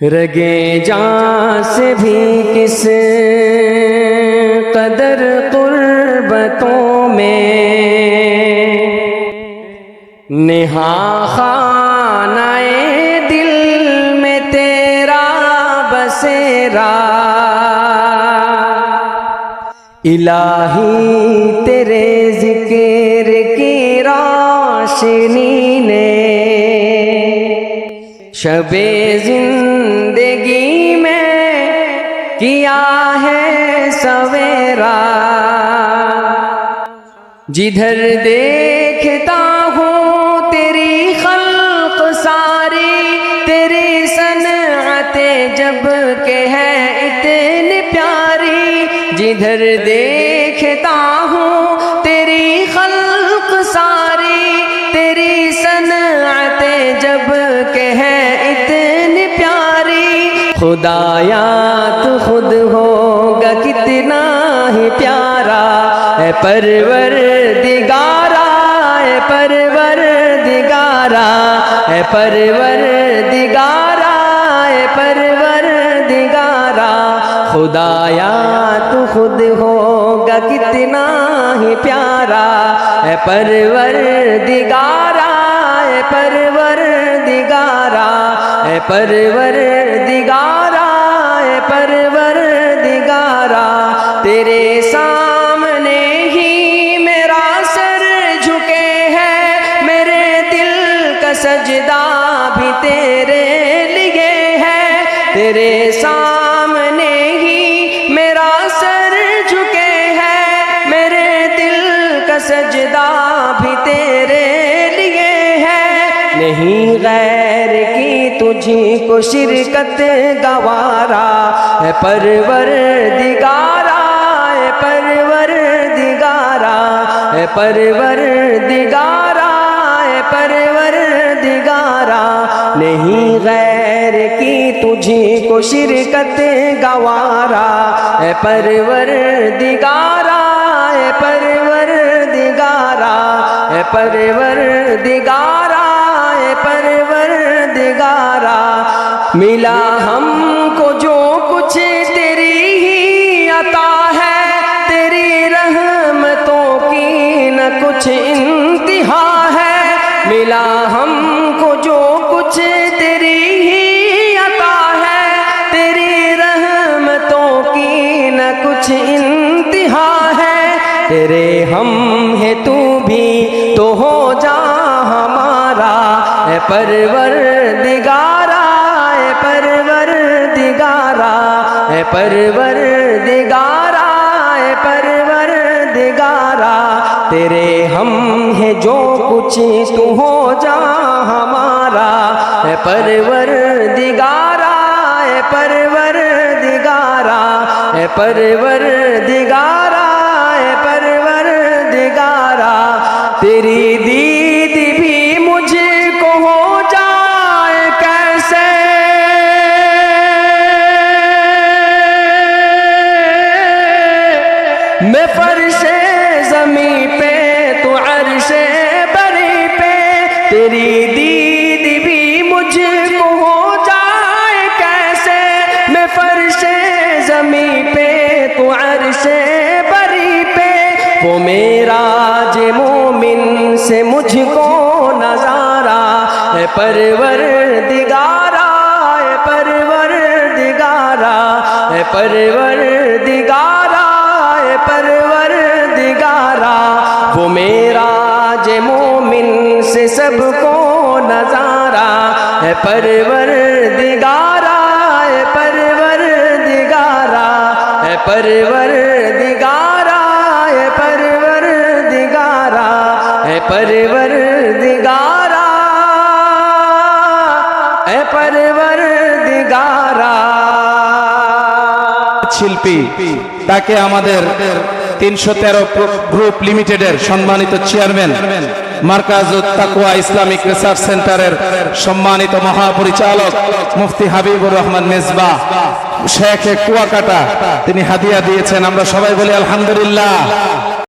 رگے جاں سے بھی کس قدر قربتوں میں نہا خانہ دل میں تیرا بسیرا الہی تیرے ذکر کی روشنی نے شب زندگی میں کیا ہے سویرا جدھر دیکھتا ہوں تیری خلق ساری تیری صنعت جب کہ ہے اتنی پیاری جدھر دیکھتا ہوں تیری خلق ساری تیری صنعت جب کہ ہے اتنی پیاری خدایا تو خود ہوگا کتنا ہی پیارا اے پروردگارا اے پروردگارا اے پروردگارا اے پروردگارا خدایا تو خود ہوگا کتنا ہی پیارا اے پروردگارا اے پروردگارا اے پروردگارا اے پروردگارا تیرے سامنے ہی میرا سر جھکے ہے میرے دل کا سجدہ بھی تیرے لیے ہے تیرے سامنے ہی میرا سر جھکے ہے میرے دل کا سجدہ بھی تیرے لیے ہے نہیں غیر کی تجھی کو شرکت گوارا اے پروردگارا اے پروردگارا اے پروردگارا اے پروردگارا نہیں غیر کی تجھی کو شرکت گوارا اے پروردگارا اے پروردگارا اے پروردگارا اے پروردگارا ملا ہم کو جو کچھ تیری ہی عطا ہے تیری رحمتوں کی نہ کچھ انتہا ہے ملا ہم کو جو کچھ تیری ہی عطا ہے تیری رحمتوں کی نہ کچھ انتہا ہے تیرے ہم ہے تو بھی تو ہو جا ہمارا اے پروردگارا اے پروردگارا اے پروردگارا اے پروردگارا تیرے ہم ہے جو کچھ تو ہو جا ہمارا اے پروردگارا اے پروردگارا اے پروردگارا اے پروردگارا تیری دید بھی مجھ کو ہو جائے کیسے میں فرش زمین پہ تو عرش بری پہ تیری دید بھی مجھ کو ہو جائے کیسے میں فرش زمین پہ تو عرش بری پہ وہ میراج مومن سے مجھ کو نظارہ اے پروردگارا اے پروردگارا اے پروردگارا اے پروردگارا وہ میراج مومن سے سب کو نظارہ اے پروردگارا اے پروردگارا اے پروردگارا اے پروردگارا اے پروردگارا اے پروردگارا শিল্পী তাকে আমাদের 313 গ্রুপ লিমিটেডের সম্মানিত চেয়ারম্যান মার্কাজুত তাকওয়া ইসলামিক রিসার্চ সেন্টারের সম্মানিত মহাপরিচালক মুফতি হাবিবুর রহমান মেজবাহ শেখ কুয়াকাটা তিনি হাদিয়া দিয়েছেন আমরা সবাই বলি আলহামদুলিল্লাহ।